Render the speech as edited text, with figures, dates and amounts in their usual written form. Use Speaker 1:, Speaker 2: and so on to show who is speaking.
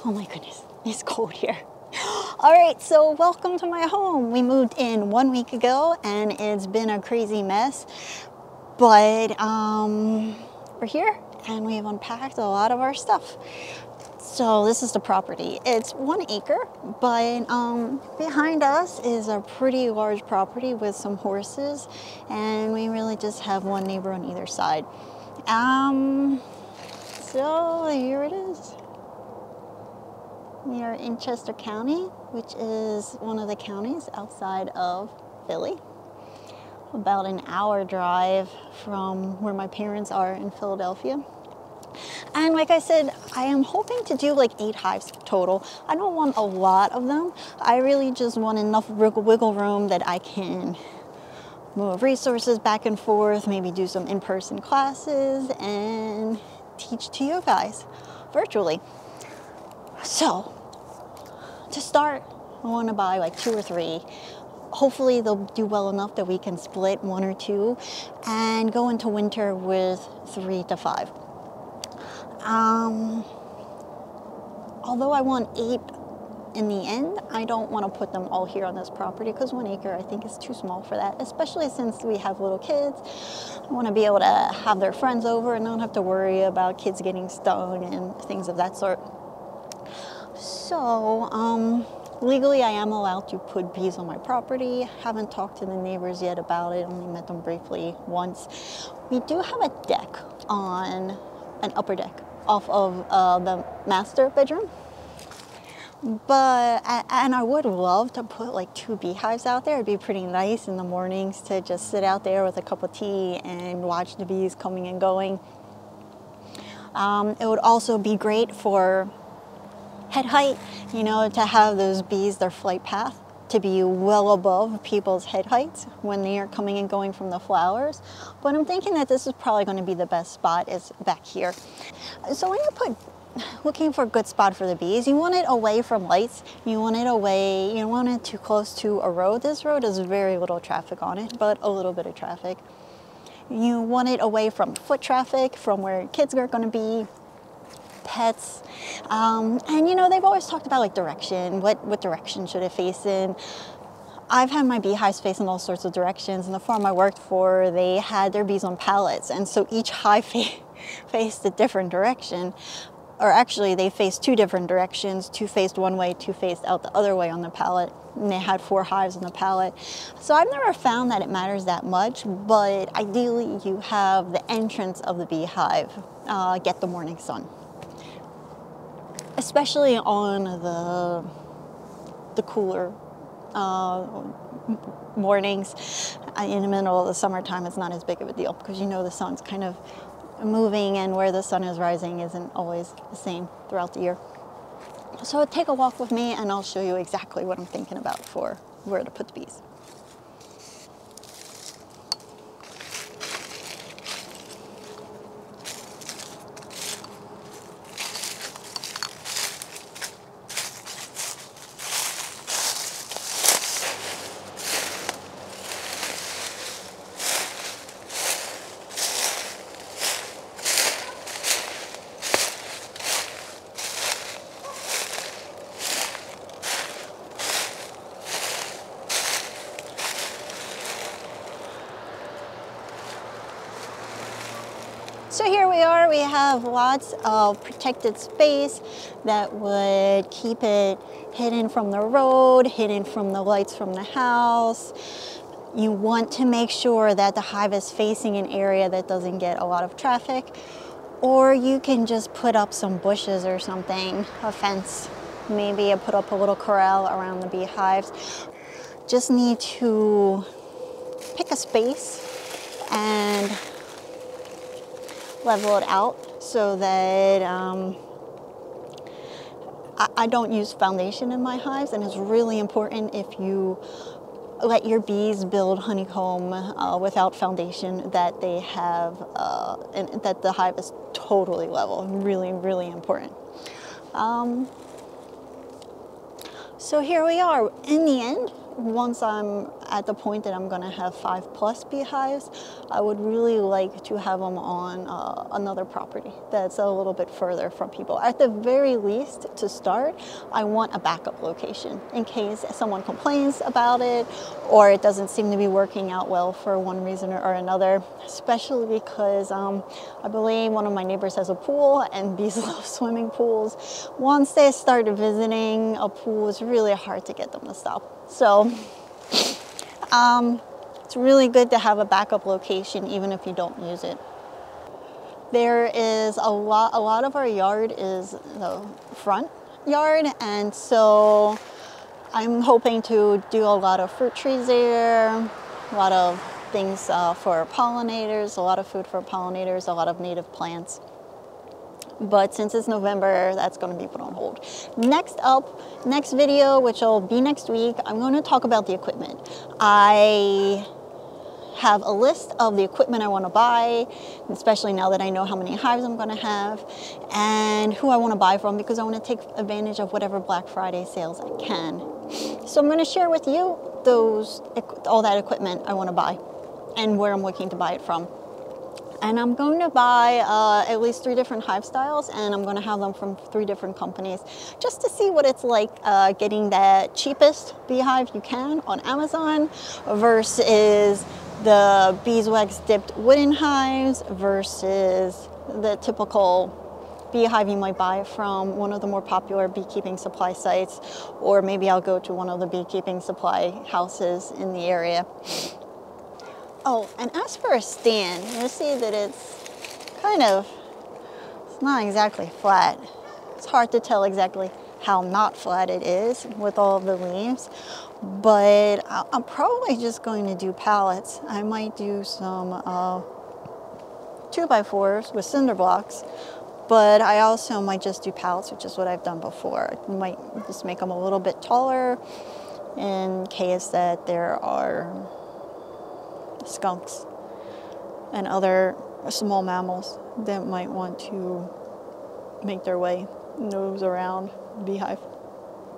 Speaker 1: Oh my goodness, it's cold here. All right, so welcome to my home. We moved in 1 week ago and it's been a crazy mess, but we're here and we've unpacked a lot of our stuff. So this is the property. It's 1 acre, but behind us is a pretty large property with some horses, and we really just have one neighbor on either side. So here it is. We are in Chester County, which is one of the counties outside of Philly. About an hour drive from where my parents are in Philadelphia. And like I said, I am hoping to do like 8 hives total. I don't want a lot of them. I really just want enough wiggle room that I can move resources back and forth, maybe do some in-person classes and teach to you guys virtually. So to start, I want to buy like 2 or 3. Hopefully they'll do well enough that we can split 1 or 2 and go into winter with 3 to 5. Although I want 8 in the end, I don't want to put them all here on this property because 1 acre I think is too small for that, especially since we have little kids. I want to be able to have their friends over and not have to worry about kids getting stung and things of that sort. So, legally I am allowed to put bees on my property. Haven't talked to the neighbors yet about it, only met them briefly once. We do have a deck on an upper deck off of the master bedroom. And I would love to put like 2 beehives out there. It'd be pretty nice in the mornings to just sit out there with a cup of tea and watch the bees coming and going. It would also be great for head height, you know, to have those bees, their flight path, to be well above people's head heights when they are coming and going from the flowers. But I'm thinking that this is probably going to be the best spot is back here. So when you're looking for a good spot for the bees, you want it away from lights. You want it away, you don't want it too close to a road. This road has very little traffic on it, but a little bit of traffic. You want it away from foot traffic, from where kids are going to be, pets, and you know, they've always talked about like direction. What direction should it face in? I've had my beehives face in all sorts of directions. In the farm I worked for, they had their bees on pallets, and so each hive faced a different direction. Or actually, they faced 2 different directions. 2 faced one way, 2 faced out the other way on the pallet. And they had 4 hives on the pallet. So I've never found that it matters that much, but ideally you have the entrance of the beehive get the morning sun. Especially on the cooler mornings in the middle of the summertime, it's not as big of a deal because you know the sun's kind of moving and where the sun is rising isn't always the same throughout the year. So take a walk with me and I'll show you exactly what I'm thinking about for where to put the bees. So here we are, we have lots of protected space that would keep it hidden from the road, hidden from the lights from the house. You want to make sure that the hive is facing an area that doesn't get a lot of traffic, or you can just put up some bushes or something, a fence. Maybe put up a little corral around the beehives. Just need to pick a space and level it out so that I don't use foundation in my hives, and it's really important if you let your bees build honeycomb without foundation that they have and that the hive is totally level. Really, really important. So here we are. In the end, once I'm at the point that I'm going to have 5+ beehives, I would really like to have them on another property that's a little bit further from people. At the very least, to start, I want a backup location in case someone complains about it or it doesn't seem to be working out well for one reason or another, especially because I believe one of my neighbors has a pool and bees love swimming pools. Once they start visiting a pool, it's really hard to get them to stop. So it's really good to have a backup location even if you don't use it. There is a lot of our yard is the front yard, and so I'm hoping to do a lot of fruit trees there, a lot of things for pollinators, a lot of food for pollinators, a lot of native plants. But since it's November, that's going to be put on hold. Next up, next video, which will be next week, I'm going to talk about the equipment. I have a list of the equipment I want to buy, especially now that I know how many hives I'm going to have, and who I want to buy from, because I want to take advantage of whatever Black Friday sales I can. So I'm going to share with you all that equipment I want to buy and where I'm looking to buy it from. And I'm going to buy at least 3 different hive styles, and I'm going to have them from 3 different companies just to see what it's like getting that cheapest beehive you can on Amazon versus the beeswax dipped wooden hives versus the typical beehive you might buy from one of the more popular beekeeping supply sites, or maybe I'll go to one of the beekeeping supply houses in the area. Oh, and as for a stand, you'll see that it's not exactly flat. It's hard to tell exactly how not flat it is with all of the leaves, but I'm probably just going to do pallets. I might do some 2x4s with cinder blocks, but I also might just do pallets, which is what I've done before. I might just make them a little bit taller in case that there are skunks and other small mammals that might want to make their way, nose around the beehive.